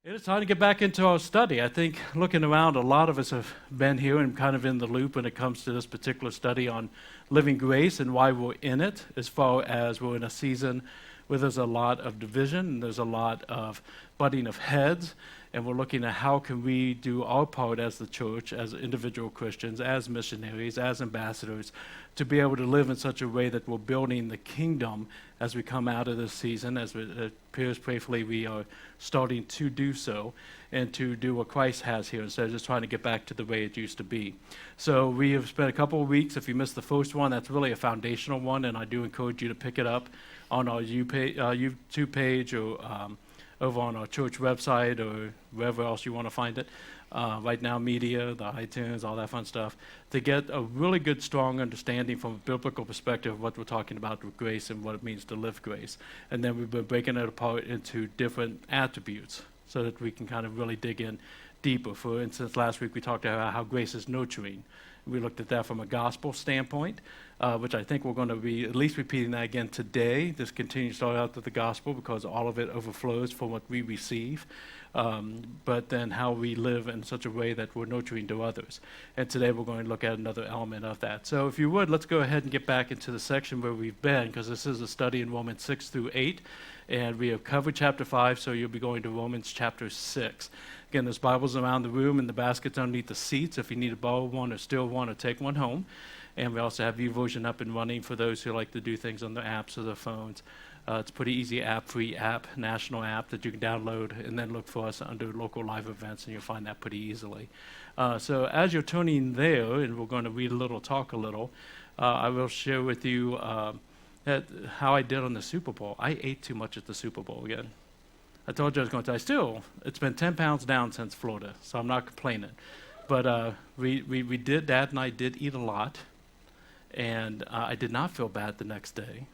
It is time to get back into our study. I think looking around, a lot of us have been here and kind of in the loop when it comes to this particular study on living grace and why we're in it, as far as we're in a season where there's a lot of division and there's a lot of butting of heads, and we're looking at how can we do our part as the church, as individual Christians, as missionaries, as ambassadors, to be able to live in such a way that we're building the kingdom as we come out of this season, as it appears prayerfully we are starting to do so, and to do what Christ has here instead of just trying to get back to the way it used to be. So we have spent a couple of weeks. If you missed the first one, that's really a foundational one, and I do encourage you to pick it up on our YouTube page or over on our church website or wherever else you want to find it. Right Now Media, the iTunes, all that fun stuff, to get a really good, strong understanding from a biblical perspective of what we're talking about with grace and what it means to live grace. And then we've been breaking it apart into different attributes so that we can kind of really dig in deeper. For instance, last week we talked about how grace is nurturing. We looked at that from a gospel standpoint, which I think we're going to be at least repeating that again today. Just continue to start out with the gospel because all of it overflows from what we receive. But then how we live in such a way that we're nurturing to others. And today we're going to look at another element of that. So if you would, let's go ahead and get back into the section where we've been, because this is a study in Romans 6 through 8. And we have covered chapter 5, so you'll be going to Romans chapter 6. Again, there's Bibles around the room and the baskets underneath the seats if you need to borrow one or steal one or take one home. And we also have YouVersion up and running for those who like to do things on their apps or their phones. It's a pretty easy app, free app, national app that you can download and then look for us under local live events, and you'll find that pretty easily. So as you're turning there, and we're going to read a little, talk a little, I will share with you how I did on the Super Bowl. I ate too much at the Super Bowl again. I told you I was going to. It's been 10 pounds down since Florida, so I'm not complaining. But we did, Dad and I did eat a lot, and I did not feel bad the next day.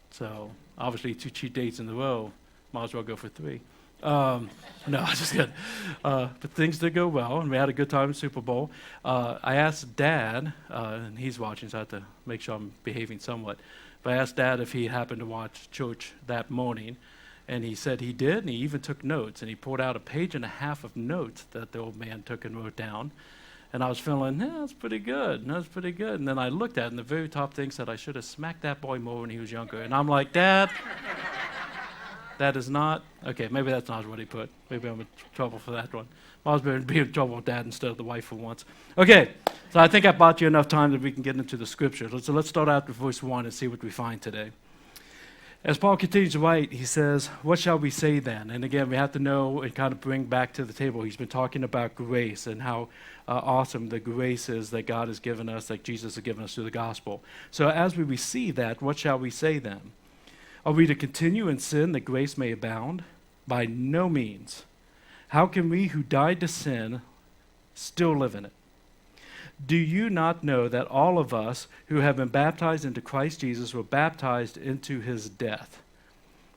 So obviously 2 cheat days in a row, might as well go for 3. No, I just kidding. But things did go well, and we had a good time at the Super Bowl. I asked Dad, and he's watching, so I have to make sure I'm behaving somewhat. But I asked Dad if he happened to watch church that morning, and he said he did, and he even took notes, and he pulled out 1.5 pages of notes that the old man took and wrote down. And I was feeling, that's pretty good. That's pretty good. And then I looked at it, and the very top thing said I should have smacked that boy more when he was younger. And I'm like, Dad, that is not, okay, maybe that's not what he put. Maybe I'm in trouble for that one. I was better be in trouble with Dad instead of the wife for once. Okay, so I think I bought you enough time that we can get into the scripture. So let's start out with verse 1 and see what we find today. As Paul continues to write, he says, what shall we say then? And again, we have to know and kind of bring back to the table. He's been talking about grace and how awesome the grace is that God has given us, that Jesus has given us through the gospel. So as we receive that, what shall we say then? Are we to continue in sin that grace may abound? By no means. How can we who died to sin still live in it? Do you not know that all of us who have been baptized into Christ Jesus were baptized into his death?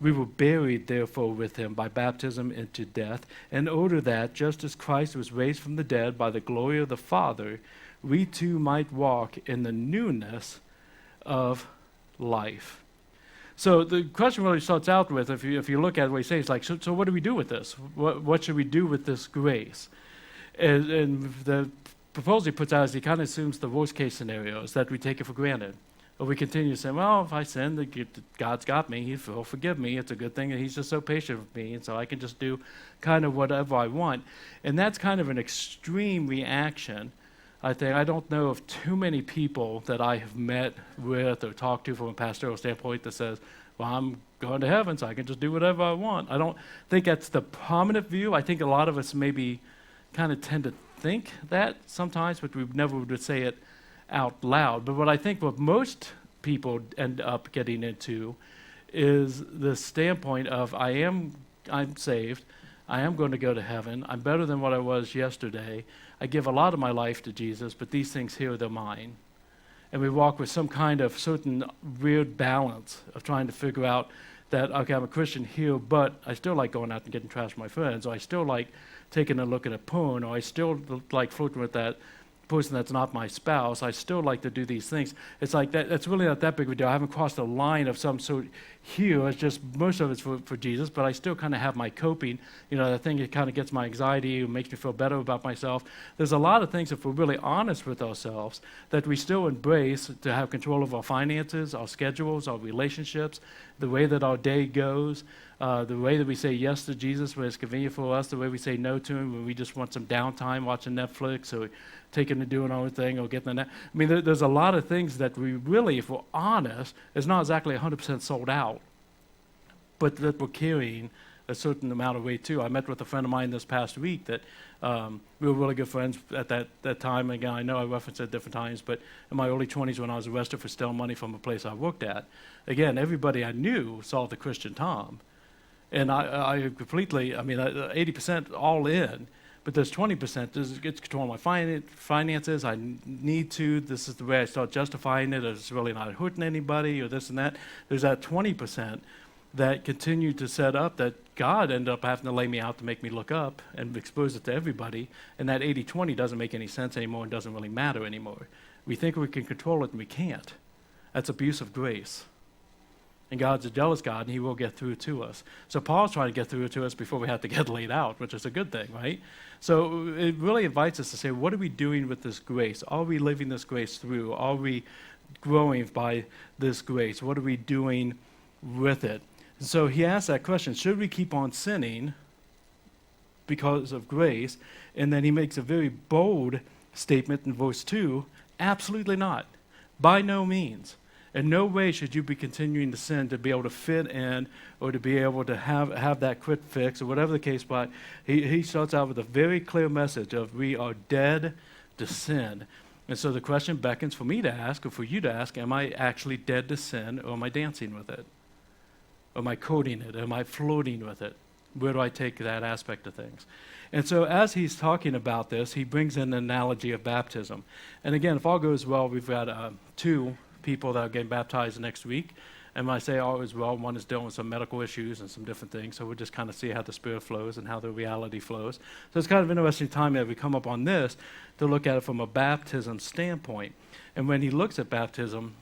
We were buried, therefore, with him by baptism into death, in order that, just as Christ was raised from the dead by the glory of the Father, we too might walk in the newness of life. So the question really starts out with, if you look at what he says, it's like, so what do we do with this? What should we do with this grace? And the proposal he puts out is he kind of assumes the worst case scenario is that we take it for granted. Or we continue to say, well, if I sin, God's got me, he'll forgive me, it's a good thing, and he's just so patient with me, and so I can just do kind of whatever I want. And that's kind of an extreme reaction. I think I don't know of too many people that I have met with or talked to from a pastoral standpoint that says, well, I'm going to heaven, so I can just do whatever I want. I don't think that's the prominent view. I think a lot of us maybe kind of tend to think that sometimes, but we never would say it out loud. But what I think what most people end up getting into is the standpoint of I'm saved, I am going to go to heaven, I'm better than what I was yesterday, I give a lot of my life to Jesus, but these things here, they're mine. And we walk with some kind of certain weird balance of trying to figure out that, okay, I'm a Christian here, but I still like going out and getting trash with my friends, or I still like taking a look at a porn, or I still like flirting with that person that's not my spouse, I still like to do these things. It's like that. That's really not that big of a deal. I haven't crossed a line of some sort here. It's just most of it's for Jesus, but I still kind of have my coping. The thing that kind of gets my anxiety and makes me feel better about myself. There's a lot of things, if we're really honest with ourselves, that we still embrace to have control of our finances, our schedules, our relationships, the way that our day goes, the way that we say yes to Jesus when it's convenient for us, the way we say no to him when we just want some downtime watching Netflix or taking to doing our own thing or getting the net. I mean, there's a lot of things that we really, if we're honest, is not exactly 100% sold out, but that we're carrying a certain amount of weight too. I met with a friend of mine this past week that we were really good friends at that time. Again, I know I referenced it at different times, but in my early 20s when I was arrested for stealing money from a place I worked at, again, everybody I knew saw the Christian Tom. And I completely, 80% all in, but there's 20%, this gets control of my finances, I need to, this is the way I start justifying it, it's really not hurting anybody, or this and that. There's that 20% that continued to set up that God ended up having to lay me out to make me look up and expose it to everybody, and that 80-20 doesn't make any sense anymore and doesn't really matter anymore. We think we can control it and we can't. That's abuse of grace. And God's a jealous God, and he will get through to us. So Paul's trying to get through to us before we have to get laid out, which is a good thing, right? So it really invites us to say, what are we doing with this grace? Are we living this grace through? Are we growing by this grace? What are we doing with it? And so he asks that question, should we keep on sinning because of grace? And then he makes a very bold statement in verse 2, absolutely not. By no means. In no way should you be continuing to sin to be able to fit in or to be able to have that quick fix or whatever the case. But he starts out with a very clear message of we are dead to sin. And so the question beckons for me to ask or for you to ask, am I actually dead to sin or am I dancing with it? Or am I coding it? Am I flirting with it? Where do I take that aspect of things? And so as he's talking about this, he brings in an analogy of baptism. And again, if all goes well, we've got two people that are getting baptized next week. And when I say all is well, one is dealing with some medical issues and some different things. So we'll just kind of see how the Spirit flows and how the reality flows. So it's kind of an interesting time that we come up on this to look at it from a baptism standpoint. And when he looks at baptism,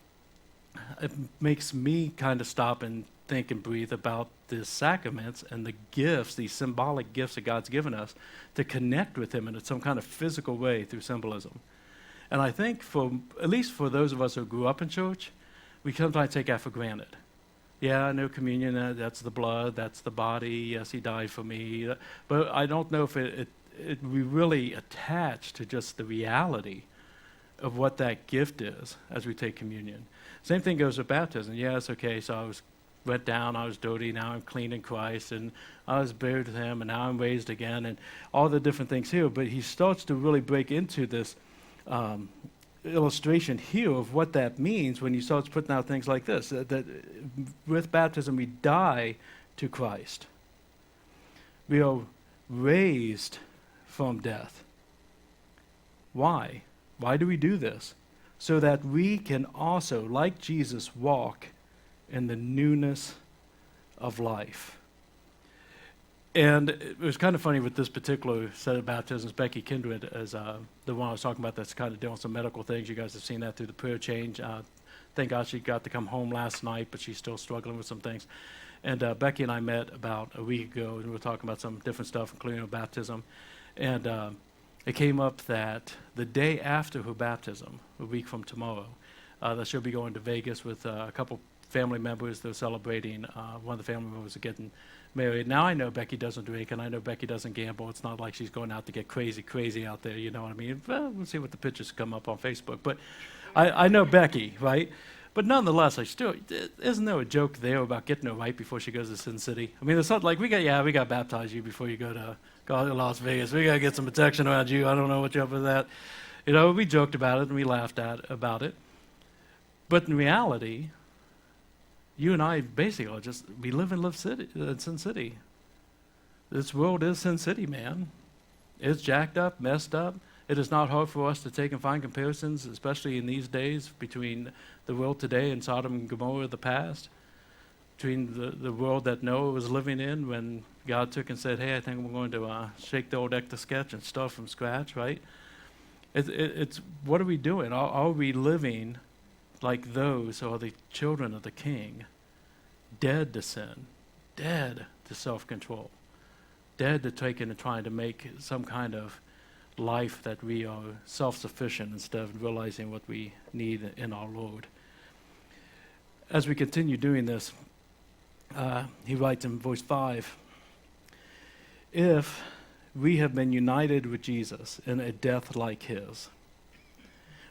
it makes me kind of stop and think and breathe about the sacraments and the gifts, these symbolic gifts that God's given us to connect with him in some kind of physical way through symbolism. And I think at least for those of us who grew up in church, we sometimes take that for granted. Yeah, I know communion, that's the blood, that's the body, yes, he died for me. But I don't know if we really attach to just the reality of what that gift is as we take communion. Same thing goes with baptism. Yes, okay, so I went down, I was dirty, now I'm clean in Christ, and I was buried with him, and now I'm raised again, and all the different things here. But he starts to really break into this illustration here of what that means when he starts putting out things like this, that with baptism we die to Christ. We are raised from death. Why? Why do we do this? So that we can also, like Jesus, walk in the newness of life. And it was kind of funny with this particular set of baptisms. Becky Kindred is the one I was talking about that's kind of doing some medical things. You guys have seen that through the prayer change. Thank God she got to come home last night, but she's still struggling with some things. And Becky and I met about a week ago, and we were talking about some different stuff, including her baptism. And it came up that the day after her baptism, a week from tomorrow, that she'll be going to Vegas with a couple family members. They're celebrating. One of the family members are getting married. Now I know Becky doesn't drink, and I know Becky doesn't gamble. It's not like she's going out to get crazy out there, you know what I mean? Well, we'll see what the pictures come up on Facebook. But I know Becky, right? But nonetheless, isn't there a joke there about getting her right before she goes to Sin City? I mean, it's not like we got baptized you before you go to Las Vegas. We got to get some protection around you. I don't know what you're up with that. You know, we joked about it and we laughed about it. But in reality, you and I basically are we live in Sin City. This world is Sin City, man. It's jacked up, messed up. It is not hard for us to take and find comparisons, especially in these days, between the world today and Sodom and Gomorrah of the past, between the world that Noah was living in when God took and said, hey, I think we're going to shake the old Etch-a-Sketch and start from scratch, right? It's what are we doing? Are we living like those who are the children of the King, dead to sin, dead to self-control, dead to taking and trying to make some kind of life that we are self-sufficient instead of realizing what we need in our Lord? As we continue doing this, he writes in verse 5, if we have been united with Jesus in a death like his,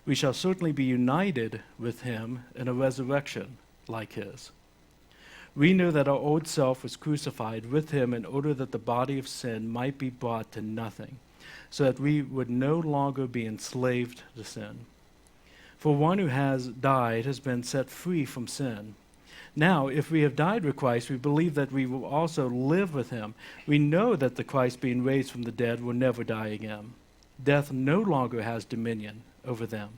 we shall certainly be united with him in a resurrection like his. We know that our old self was crucified with him in order that the body of sin might be brought to nothing, so that we would no longer be enslaved to sin. For one who has died has been set free from sin. Now, if we have died with Christ, we believe that we will also live with him. We know that the Christ being raised from the dead will never die again. Death no longer has dominion over them.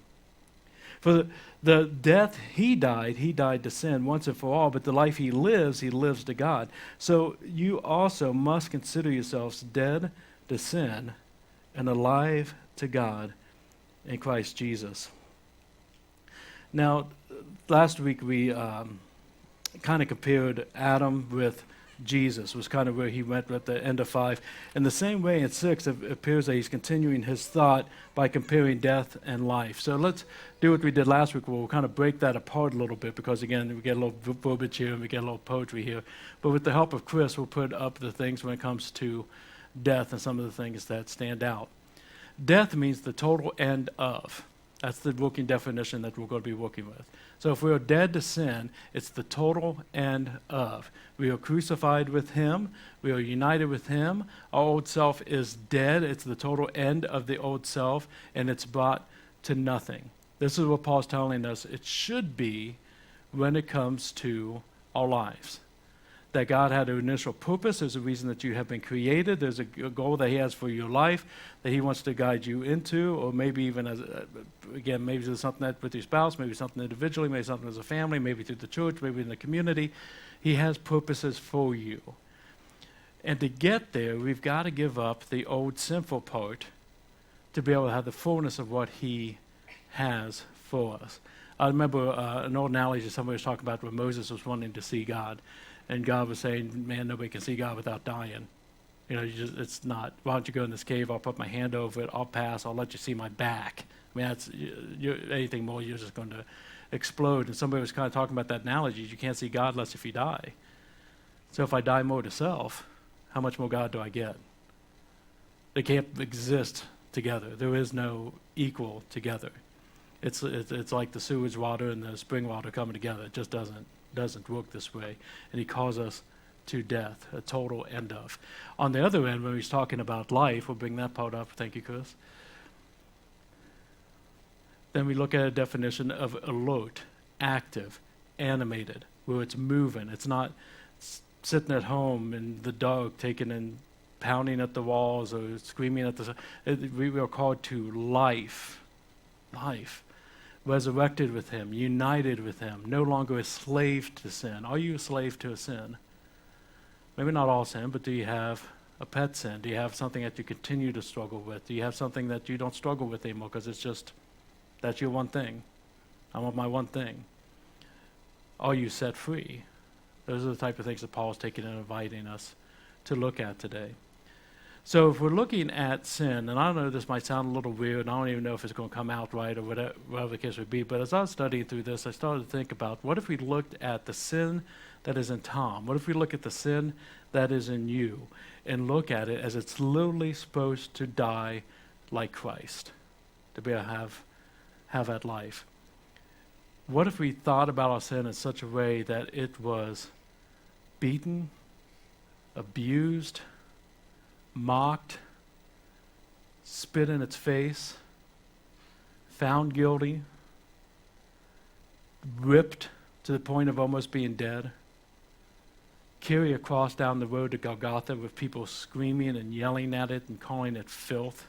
For the death he died to sin once and for all, but the life he lives to God. So you also must consider yourselves dead to sin and alive to God in Christ Jesus. Now, last week we kind of compared Adam with Jesus, was kind of where he went at the end of 5. In the same way in 6, it appears that he's continuing his thought by comparing death and life. So let's do what we did last week, where we'll kind of break that apart a little bit, because again, we get a little verbiage here and we get a little poetry here. But with the help of Chris, we'll put up the things when it comes to death and some of the things that stand out. Death means the total end of. That's the working definition that we're going to be working with. So if we are dead to sin, it's the total end of. We are crucified with him. We are united with him. Our old self is dead. It's the total end of the old self, and it's brought to nothing. This is what Paul's telling us it should be when it comes to our lives. That God had an initial purpose. There's a reason that you have been created. There's a goal that he has for your life that he wants to guide you into, or maybe even as, again, maybe there's something that with your spouse, maybe something individually, maybe something as a family, maybe through the church, maybe in the community. He has purposes for you. And to get there, we've got to give up the old sinful part to be able to have the fullness of what he has for us. I remember an old analogy somebody was talking about where Moses was wanting to see God. And God was saying, man, nobody can see God without dying. You know, it's not, why don't you go in this cave, I'll put my hand over it, I'll pass, I'll let you see my back. I mean, that's, anything more, you're just going to explode. And somebody was kind of talking about that analogy, you can't see God unless if you die. So if I die more to self, how much more God do I get? They can't exist together. There is no equal together. It's like the sewage water and the spring water coming together. It just doesn't work this way. And he calls us to death, a total end of. On the other end, when he's talking about life, we'll bring that part up. Thank you, Chris. Then we look at a definition of alert, active, animated, where it's moving. It's not sitting at home in the dark, taking and pounding at the walls or screaming at the... We are called to life. Life. Resurrected with him, united with him, no longer a slave to sin. Are you a slave to a sin? Maybe not all sin, but do you have a pet sin? Do you have something that you continue to struggle with? Do you have something that you don't struggle with anymore because it's just, that's your one thing? I want my one thing. Are you set free? Those are the type of things that Paul's taking and inviting us to look at today. So if we're looking at sin, and I don't know, this might sound a little weird, and I don't even know if it's going to come out right or whatever the case would be, but as I was studying through this, I started to think about, what if we looked at the sin that is in Tom? What if we look at the sin that is in you and look at it as it's literally supposed to die like Christ, to be able to have that life? What if we thought about our sin in such a way that it was beaten, abused, mocked, spit in its face, found guilty, ripped to the point of almost being dead, carry a cross down the road to Golgotha with people screaming and yelling at it and calling it filth,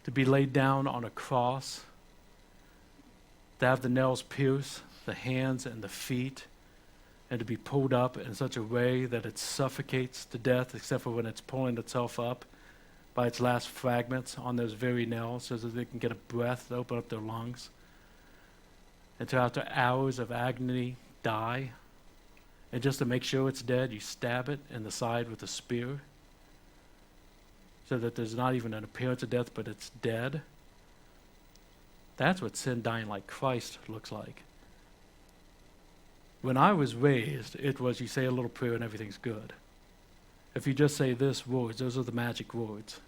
to be laid down on a cross, to have the nails pierce the hands and the feet, and to be pulled up in such a way that it suffocates to death, except for when it's pulling itself up by its last fragments on those very nails so that they can get a breath to open up their lungs. And to after hours of agony, die. And just to make sure it's dead, you stab it in the side with a spear so that there's not even an appearance of death, but it's dead. That's what sin dying like Christ looks like. When I was raised, it was you say a little prayer and everything's good. If you just say this words, those are the magic words.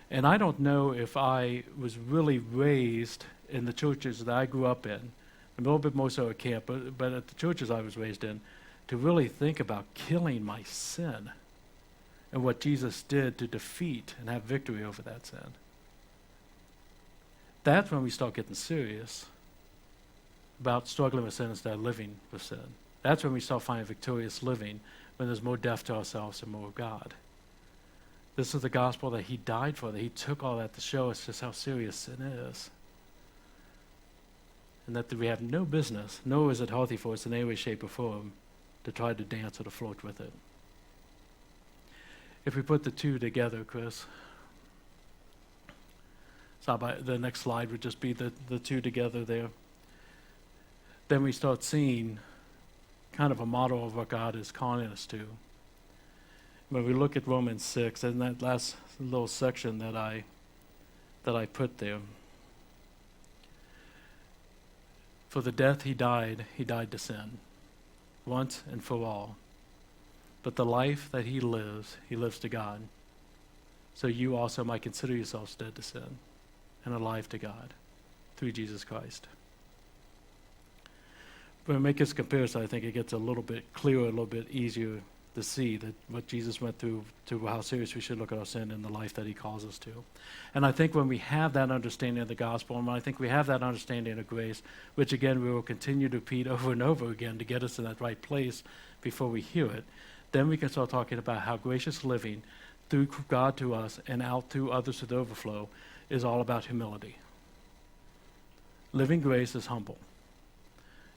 And I don't know if I was really raised in the churches that I grew up in, a little bit more so at camp, but at the churches I was raised in, to really think about killing my sin and what Jesus did to defeat and have victory over that sin. That's when we start getting serious about struggling with sin instead of living with sin. That's when we start finding victorious living, when there's more death to ourselves and more of God. This is the gospel that he died for, that he took all that to show us just how serious sin is. And that we have no business, nor is it healthy for us in any way, shape, or form to try to dance or to flirt with it. If we put the two together, Chris, the next slide would just be the two together there. Then we start seeing kind of a model of what God is calling us to. When we look at Romans 6, and that last little section that I put there. For the death he died to sin, once and for all. But the life that he lives to God. So you also might consider yourselves dead to sin and alive to God through Jesus Christ. When we make this comparison, I think it gets a little bit clearer, a little bit easier to see that what Jesus went through, to how serious we should look at our sin and the life that he calls us to. And I think when we have that understanding of the gospel, and when I think we have that understanding of grace, which again we will continue to repeat over and over again to get us in that right place before we hear it, then we can start talking about how gracious living through God to us and out to others to the overflow is all about humility. Living grace is humble,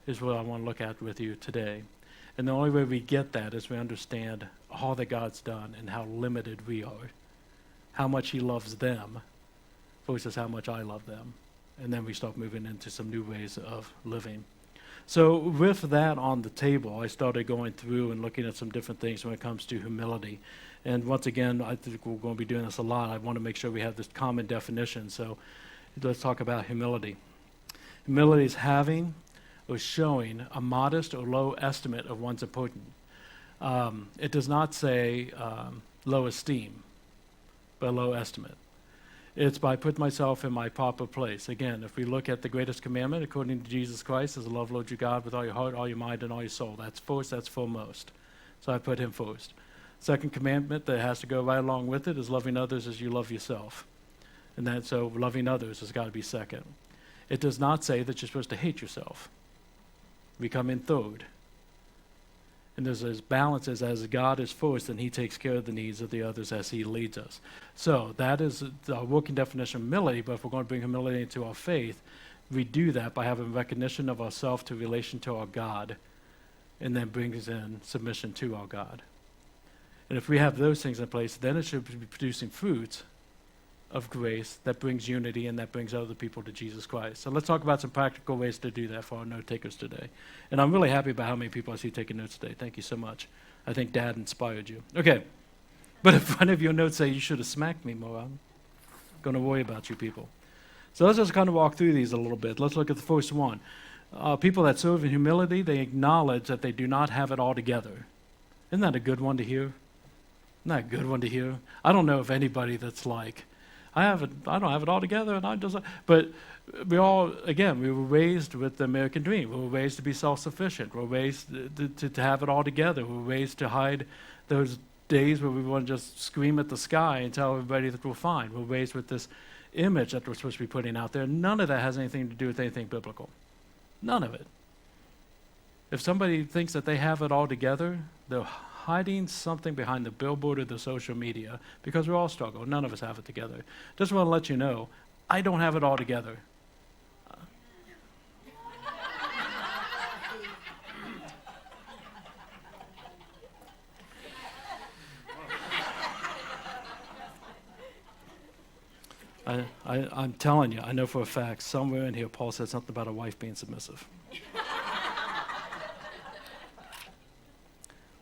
is what I want to look at with you today. And the only way we get that is we understand all that God's done and how limited we are, how much he loves them versus how much I love them. And then we start moving into some new ways of living. So with that on the table, I started going through and looking at some different things when it comes to humility. And once again, I think we're going to be doing this a lot. I want to make sure we have this common definition. So let's talk about humility. Humility is having or showing a modest or low estimate of one's importance. It does not say low esteem, but low estimate. It's by putting myself in my proper place. Again, if we look at the greatest commandment, according to Jesus Christ, is to love Lord your God with all your heart, all your mind, and all your soul. That's first, that's foremost. So I put him first. Second commandment that has to go right along with it is loving others as you love yourself. And that, so loving others has got to be second. It does not say that you're supposed to hate yourself. We come in third. And there's this balance as God is first, and he takes care of the needs of the others as he leads us. So that is the working definition of humility, but if we're going to bring humility into our faith, we do that by having recognition of ourselves to relation to our God, and then brings in submission to our God. And if we have those things in place, then it should be producing fruits of grace that brings unity and that brings other people to Jesus Christ. So let's talk about some practical ways to do that for our note takers today. And I'm really happy about how many people I see taking notes today. Thank you so much. I think Dad inspired you. Okay. But if one of your notes say you should have smacked me more, I'm going to worry about you people. So let's just kind of walk through these a little bit. Let's look at the first one. People that serve in humility, they acknowledge that they do not have it all together. Isn't that a good one to hear? Isn't that a good one to hear? I don't know of anybody that's like, I don't have it all together, and I just. But we all, again, we were raised with the American dream. We were raised to be self-sufficient. We were raised to have it all together. We were raised to hide those days where we want to just scream at the sky and tell everybody that we're fine. We're raised with this image that we're supposed to be putting out there. None of that has anything to do with anything biblical. None of it. If somebody thinks that they have it all together, they're hiding something behind the billboard or the social media, because we all struggle. None of us have it together. Just want to let you know, I don't have it all together. I'm telling you, I know for a fact, somewhere in here, Paul said something about a wife being submissive.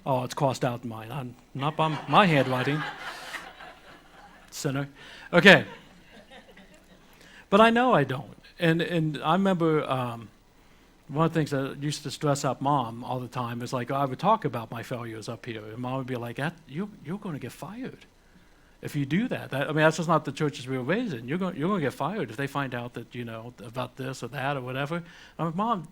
Oh, it's crossed out in mine. I'm not by my handwriting. Sinner. Okay. But I know I don't. And I remember one of the things that used to stress out Mom all the time is like, I would talk about my failures up here, and Mom would be like, you're going to get fired if you do that. I mean, that's just not the churches we were raised in. You're going to get fired if they find out that, about this or that or whatever. I'm like, Mom,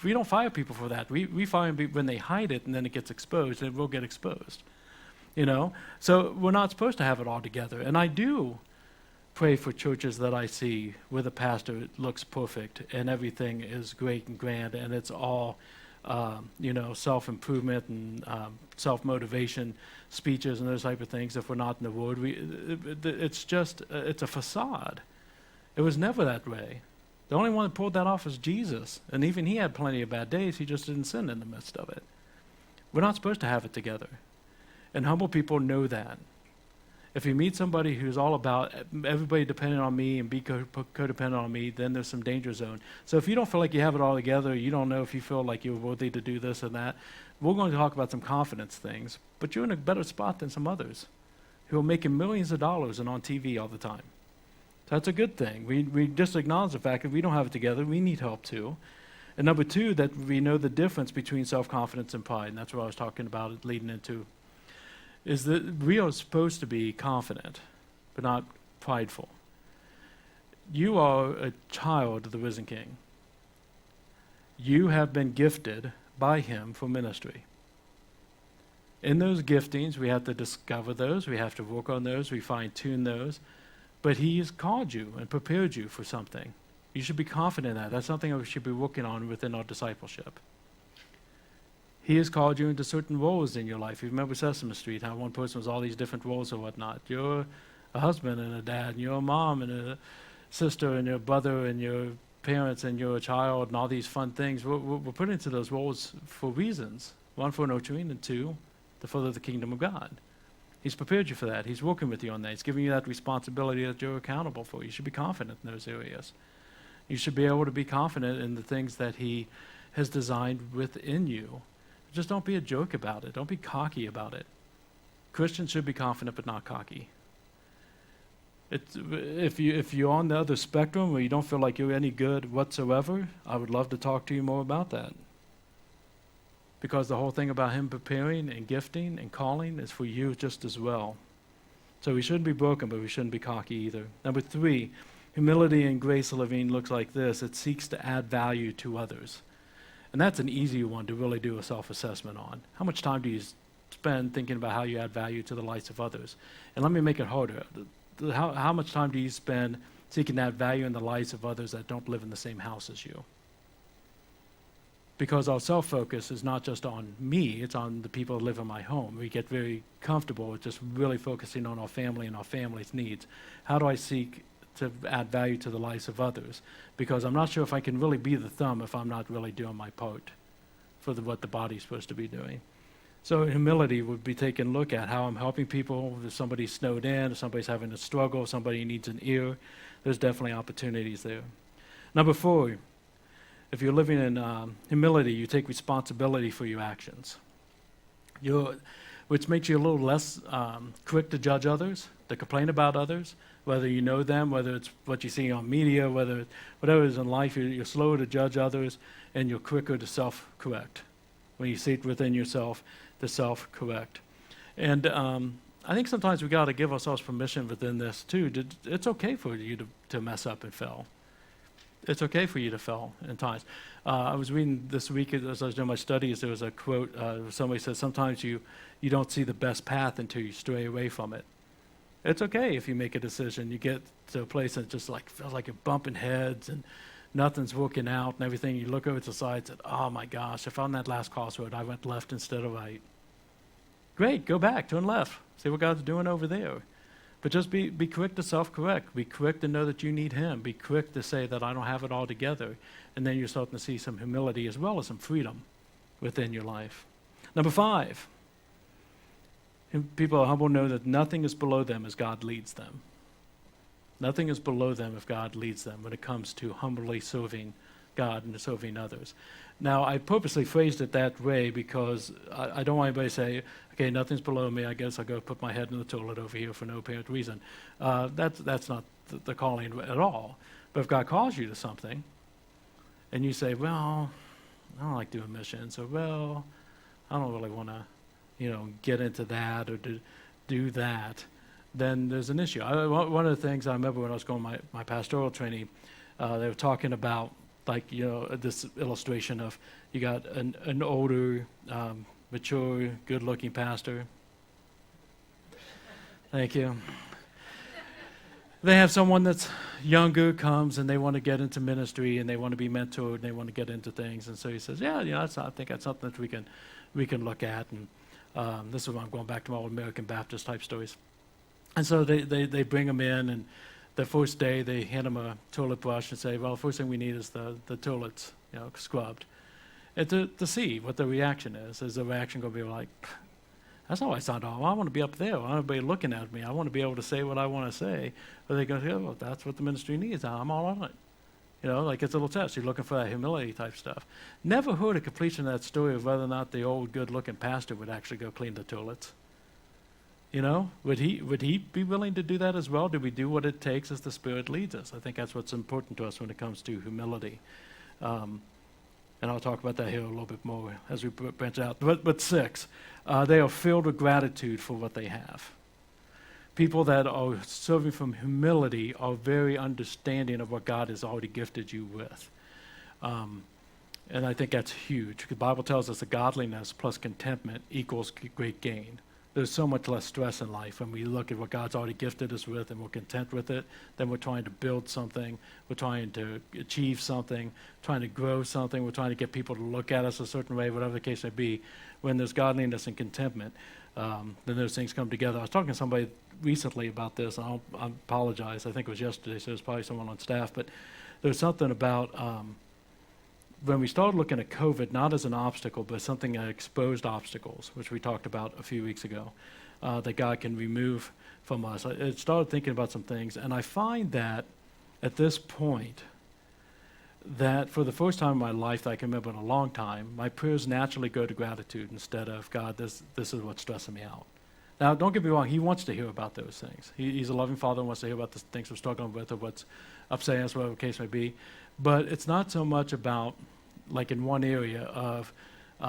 we don't fire people for that. We fire them when they hide it, and then it gets exposed, and it will get exposed. So we're not supposed to have it all together. And I do pray for churches that I see where the pastor looks perfect and everything is great and grand, and it's all self-improvement and self-motivation speeches and those type of things. If we're not in the Word, it's a facade. It was never that way. The only one that pulled that off was Jesus, and even he had plenty of bad days. He just didn't sin in the midst of it. We're not supposed to have it together, and humble people know that. If you meet somebody who's all about everybody depending on me and be codependent on me, then there's some danger zone. So if you don't feel like you have it all together, you don't know if you feel like you're worthy to do this and that, we're going to talk about some confidence things, but you're in a better spot than some others who are making millions of dollars and on TV all the time. So that's a good thing. We just acknowledge the fact that we don't have it together. We need help too. And number two, that we know the difference between self-confidence and pride, and that's what I was talking about it leading into, is that we are supposed to be confident, but not prideful. You are a child of the risen King. You have been gifted by him for ministry. In those giftings, we have to discover those, we have to work on those, we fine-tune those, but he has called you and prepared you for something. You should be confident in that. That's something we should be working on within our discipleship. He has called you into certain roles in your life. You remember Sesame Street, how one person was all these different roles or whatnot. You're a husband and a dad, and you're a mom and a sister and your brother and your parents and you're a child and all these fun things. We're put into those roles for reasons. One, for nurturing, and two, to further the kingdom of God. He's prepared you for that. He's working with you on that. He's giving you that responsibility that you're accountable for. You should be confident in those areas. You should be able to be confident in the things that he has designed within you. Just don't be a joke about it. Don't be cocky about it. Christians should be confident but not cocky. If you're on the other spectrum where you don't feel like you're any good whatsoever, I would love to talk to you more about that. Because the whole thing about him preparing and gifting and calling is for you just as well. So we shouldn't be broken, but we shouldn't be cocky either. Number three, humility and grace living looks like this. It seeks to add value to others. And that's an easy one to really do a self-assessment on. How much time do you spend thinking about how you add value to the lives of others? And let me make it harder. How much time do you spend seeking to add value in the lives of others that don't live in the same house as you? Because our self-focus is not just on me, it's on the people who live in my home. We get very comfortable with just really focusing on our family and our family's needs. How do I seek to add value to the lives of others? Because I'm not sure if I can really be the thumb if I'm not really doing my part for what the body's supposed to be doing. So humility would be taking a look at how I'm helping people. If somebody's snowed in, if somebody's having a struggle, if somebody needs an ear, there's definitely opportunities there. Number four, if you're living in humility, you take responsibility for your actions. Which makes you a little less quick to judge others, to complain about others, whether you know them, whether it's what you see on media, whatever it is in life, you're slower to judge others and you're quicker to self-correct. When you see it within yourself, to self-correct. And I think sometimes we got to give ourselves permission within this too. It's okay for you to mess up and fail. It's okay for you to fail in times. I was reading this week as I was doing my studies, there was a quote, somebody said, sometimes you don't see the best path until you stray away from it. It's okay if you make a decision. You get to a place that just like feels like you're bumping heads and nothing's working out and everything. You look over to the side and said, oh my gosh, if on that last crossroad I went left instead of right. Great, go back, turn left, see what God's doing over there. But just be quick to self-correct. Be quick to know that you need him. Be quick to say that I don't have it all together. And then you're starting to see some humility as well as some freedom within your life. Number five, people are humble know that nothing is below them as God leads them. Nothing is below them if God leads them when it comes to humbly serving God and serving others. Now, I purposely phrased it that way because I don't want anybody to say, okay, nothing's below me, I guess I'll go put my head in the toilet over here for no apparent reason. That's not the calling at all. But if God calls you to something, and you say, well, I don't like doing missions, or well, I don't really want to, get into that or do that, then there's an issue. One of the things I remember when I was going my pastoral training, they were talking about, this illustration of you got an older, mature, good-looking pastor. Thank you. They have someone that's younger comes and they want to get into ministry and they want to be mentored and they want to get into things. And so he says, I think that's something that we can look at. And this is when I'm going back to my old American Baptist type stories. And so they bring them in, and the first day they hand them a toilet brush and say, well, the first thing we need is the toilets, scrubbed. And to see what the reaction is. Is the reaction going to be like, that's not what I signed on. I want to be up there. I want everybody looking at me. I want to be able to say what I want to say. Or they go, well, that's what the ministry needs. I'm all on it. Like it's a little test. You're looking for that humility type stuff. Never heard a completion of that story of whether or not the old good-looking pastor would actually go clean the toilets. Would he be willing to do that as well? Do we do what it takes as the Spirit leads us? I think that's what's important to us when it comes to humility. And I'll talk about that here a little bit more as we branch out. But 6, they are filled with gratitude for what they have. People that are serving from humility are very understanding of what God has already gifted you with. And I think that's huge. The Bible tells us that godliness plus contentment equals great gain. There's so much less stress in life when we look at what God's already gifted us with and we're content with it. Then we're trying to build something. We're trying to achieve something, trying to grow something. We're trying to get people to look at us a certain way, whatever the case may be. When there's godliness and contentment, then those things come together. I was talking to somebody recently about this. I apologize. I think it was yesterday, so it was probably someone on staff. But there's something about when we started looking at COVID, not as an obstacle, but something that exposed obstacles, which we talked about a few weeks ago, that God can remove from us. I started thinking about some things, and I find that at this point, that for the first time in my life that I can remember in a long time, my prayers naturally go to gratitude instead of, God, this is what's stressing me out. Now, don't get me wrong, he wants to hear about those things. He's a loving father and wants to hear about the things we're struggling with or what's upsetting us, whatever the case may be. But it's not so much about, like in one area of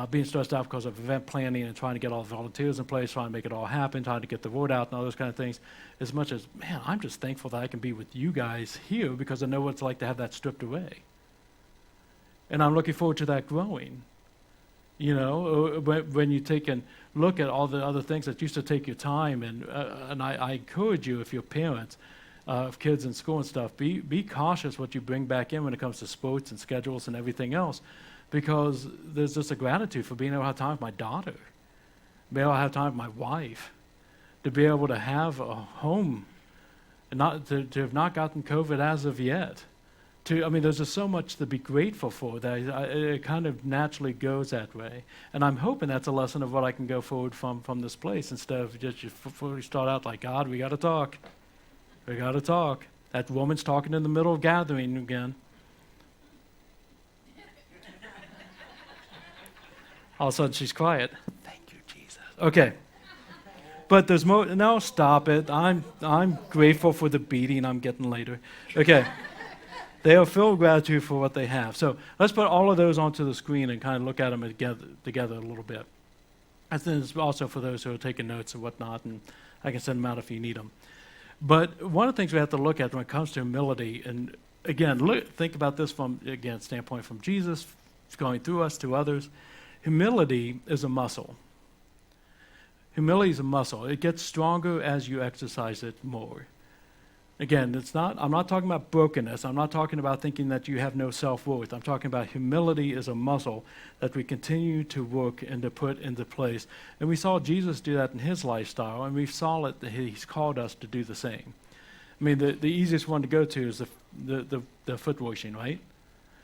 being stressed out because of event planning and trying to get all the volunteers in place, trying to make it all happen, trying to get the word out and all those kind of things, as much as, man, I'm just thankful that I can be with you guys here because I know what it's like to have that stripped away. And I'm looking forward to that growing. When you take and look at all the other things that used to take your time, and I encourage you, if you're parents of kids in school and stuff, be cautious what you bring back in when it comes to sports and schedules and everything else, because there's just a gratitude for being able to have time with my daughter, be able to have time with my wife, to be able to have a home, and not to have not gotten COVID as of yet. There's just so much to be grateful for that it kind of naturally goes that way. And I'm hoping that's a lesson of what I can go forward from this place instead of just before we start out like, God, we got to talk. We got to talk. That woman's talking in the middle of gathering again. All of a sudden she's quiet. Thank you, Jesus. Okay. But there's more. No, stop it. I'm grateful for the beating I'm getting later. Okay. They are filled with gratitude for what they have. So let's put all of those onto the screen and kind of look at them together a little bit. And then it's also for those who are taking notes and whatnot, and I can send them out if you need them. But one of the things we have to look at when it comes to humility, and again, think about this from, again, standpoint from Jesus, going through us to others. Humility is a muscle. Humility is a muscle. It gets stronger as you exercise it more. Again, I'm not talking about brokenness. I'm not talking about thinking that you have no self-worth. I'm talking about humility is a muscle that we continue to work and to put into place. And we saw Jesus do that in his lifestyle, and we saw it that he's called us to do the same. The easiest one to go to is the foot washing, right?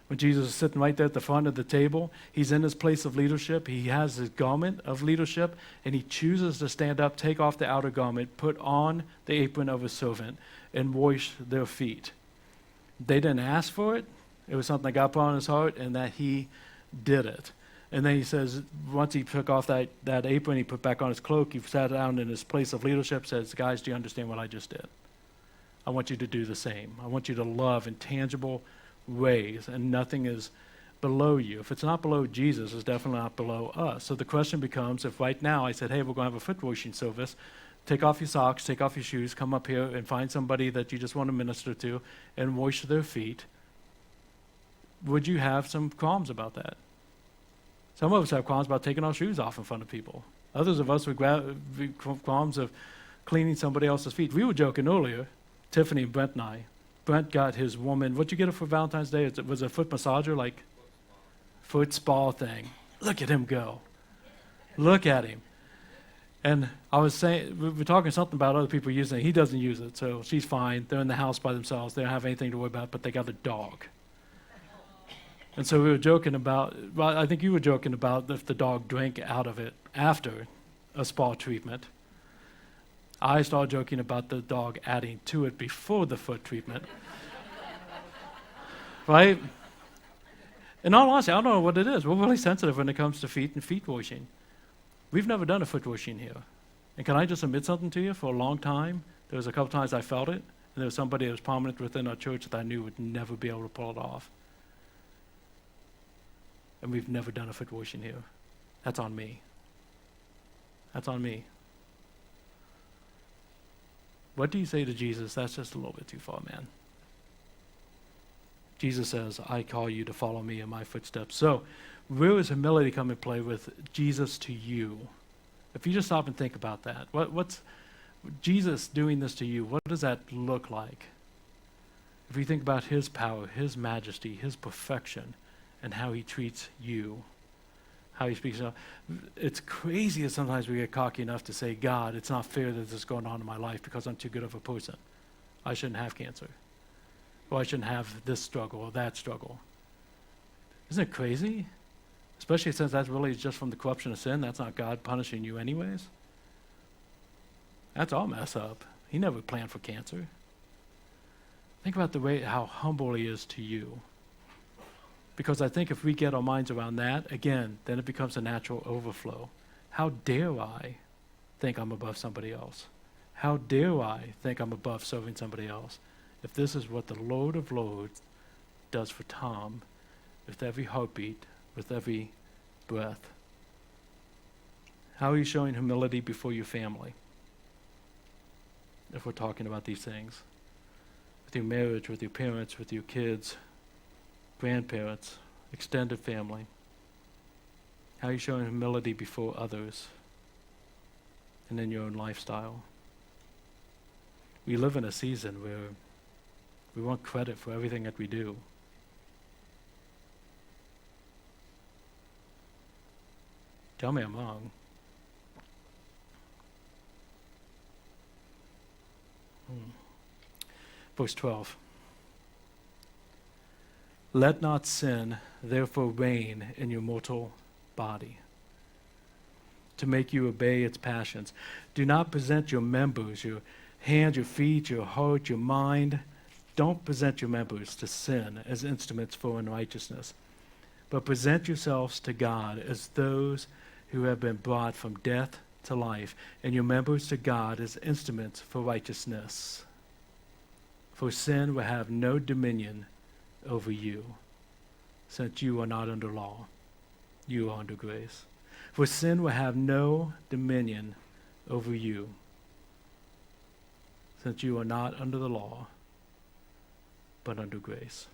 When Jesus is sitting right there at the front of the table, he's in his place of leadership. He has his garment of leadership, and he chooses to stand up, take off the outer garment, put on the apron of a servant, and wash their feet. They didn't ask for it. It was something that God put on his heart, and that he did it. And then he says, once he took off that apron, he put back on his cloak, he sat down in his place of leadership, says, guys, do you understand what I just did? I want you to do the same. I want you to love in tangible ways, and nothing is below you. If it's not below Jesus, it's definitely not below us. So the question becomes, if right now I said, hey, we're going to have a foot washing service, take off your socks, take off your shoes, come up here and find somebody that you just want to minister to and wash their feet, would you have some qualms about that? Some of us have qualms about taking our shoes off in front of people. Others of us would qualms of cleaning somebody else's feet. We were joking earlier, Tiffany, Brent, and I. Brent got his woman, what'd you get her for Valentine's Day? Was it a foot massager, like foot spa thing? Look at him go. Look at him. And I was saying, we were talking something about other people using it. He doesn't use it, so she's fine. They're in the house by themselves. They don't have anything to worry about, but they got a dog. And so we were joking about, well, I think you were joking about if the dog drank out of it after a spa treatment. I started joking about the dog adding to it before the foot treatment. Right? In all honesty, I don't know what it is. We're really sensitive when it comes to feet and feet washing. We've never done a foot washing here. And can I just admit something to you? For a long time, there was a couple times I felt it, and there was somebody that was prominent within our church that I knew would never be able to pull it off. And we've never done a foot washing here. That's on me. That's on me. What do you say to Jesus? That's just a little bit too far, man. Jesus says, I call you to follow me in my footsteps. So, where does humility come into play with Jesus to you? If you just stop and think about that, what's Jesus doing this to you? What does that look like? If you think about his power, his majesty, his perfection, and how he treats you, how he speaks. It's crazy that sometimes we get cocky enough to say, God, it's not fair that this is going on in my life because I'm too good of a person. I shouldn't have cancer. Or I shouldn't have this struggle or that struggle. Isn't it crazy? Especially since that's really just from the corruption of sin. That's not God punishing you anyways. That's all mess up. He never planned for cancer. Think about the way, how humble he is to you. Because I think if we get our minds around that, again, then it becomes a natural overflow. How dare I think I'm above somebody else? How dare I think I'm above serving somebody else? If this is what the Lord of Lords does for Tom, with every heartbeat, with every breath. How are you showing humility before your family? If we're talking about these things. With your marriage, with your parents, with your kids, grandparents, extended family. How are you showing humility before others and in your own lifestyle? We live in a season where we want credit for everything that we do. Tell me I'm wrong. Verse 12. Let not sin therefore reign in your mortal body, to make you obey its passions. Do not present your members, your hands, your feet, your heart, your mind. Don't present your members to sin as instruments for unrighteousness, but present yourselves to God as those who have been brought from death to life, and your members to God as instruments for righteousness. For sin will have no dominion over you, since you are not under law, you are under grace. For sin will have no dominion over you, since you are not under the law, but under grace.